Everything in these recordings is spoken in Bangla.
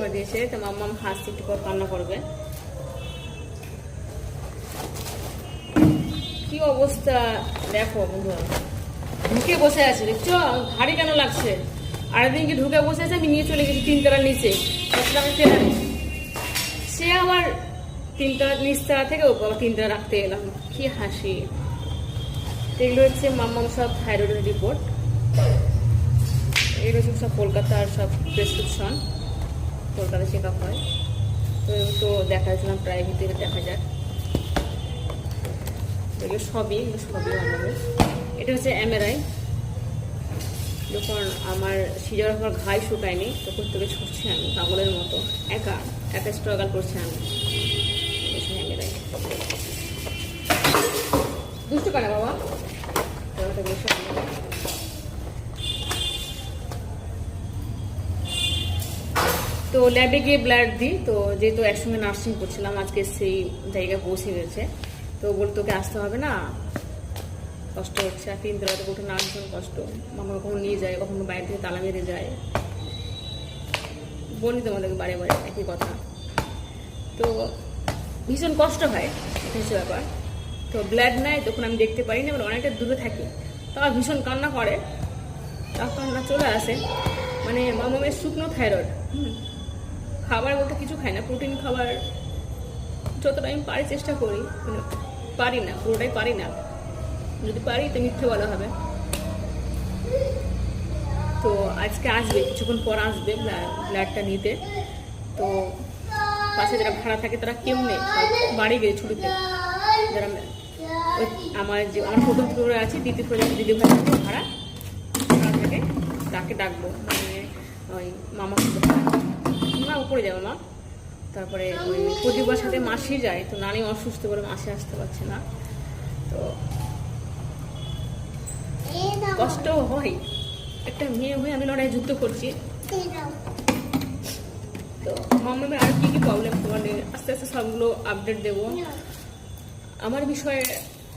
করে দিয়েছে, তো মাম্মাম হাসি একটু পর কান্না করবে। কি অবস্থা দেখো বন্ধুরা, ঢুকে বসে আছে, দেখছো ভারী কেন লাগছে। আরেকদিন কি ঢুকে বসে আছে, আমি নিয়ে চলে গেছি 3 তলার নিচে, সে আবার 3 তলার নিচ তলা থেকে আবার 3 তলা রাখতে এলাম। কি হাসি। এগুলো হচ্ছে মাম্মাম সব থাইরয়েডের রিপোর্ট, এগুলো সব কলকাতার সব প্রেসক্রিপশন, কলকাতা চেক আপ হয়। তো দেখাচ্ছিলাম প্রাইভেটে, দেখা যাক। এগুলো সবই আমাদের। এটা হচ্ছে এমআরআই। যখন আমার সিজার হওয়ার ঘাই শুকায়নি তখন তোকে ছুটছি আমি পাগলের মতো, একা স্ট্রাগল করছি আমি। এমআরআই দুষ্টু কেন বাবা? তো ল্যাবে গিয়ে ব্লাড দিই, তো যেহেতু একসঙ্গে নার্সিং করছিলাম, আজকে সেই জায়গায় পৌঁছে গেছে। তো বল তোকে আসতে হবে না, কষ্ট হচ্ছে, আর 3 তলাতে উঠে না ভীষণ কষ্ট। মামা কখনো নিয়ে যায়, কখনো বাইরে থেকে তালা মেরে যায়। বলি তোমাদেরকে বারে বারে একই কথা। তো ভীষণ কষ্ট হয়, এটা হচ্ছে ব্যাপার। তো ব্লাড নেয়, তখন আমি দেখতে পারি না, মানে অনেকটা দূরে থাকি। তো আমার ভীষণ কান্না করে, তখন কান্না চলে আসে। মানে মামামের শুকনো থাইরয়েড, খাবার বলতে কিছু খাই না, প্রোটিন খাবার যতটা আমি পারি চেষ্টা করি, মানে পারি না, পুরোটাই পারি না। যদি পারি তো মিথ্যে বলা হবে। তো আজকে আসবে, কিছুক্ষণ পর আসবে ব্লাডটা নিতে। তো পাশে যারা ভাড়া থাকে তারা কেউ নেই, বাড়ি গিয়ে ছুটিতে। যারা আমার প্রথম ফ্লোরে আছে, দ্বিতীয় ফ্লোরে দিদি ভাই ভাড়া থাকে, তাকে ডাকবো, মানে ওই মামা না উপরে যাবো মা। তারপরে ওই প্রদীপার সাথে মাসি যায়, তো নানি অসুস্থ করে মাসি আসতে পারছে না। তো কষ্ট হয়, একটা মেয়ে হয়ে আমি লড়াই যুদ্ধ করছি। তো মামামের আর কি প্রবলেম, মানে আস্তে আস্তে সবগুলো আপডেট দেবো। আমার বিষয়ে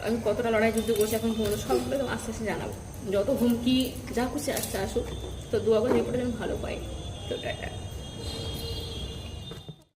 আমি কতটা লড়াই যুদ্ধ করছি এখন পর্যন্ত সবগুলো তো আস্তে আস্তে জানাবো। যত হুমকি যা খুশি আসতে আসুক, তো দোয়া করে রিপোর্টে আমি ভালো পাই। তো টাটা।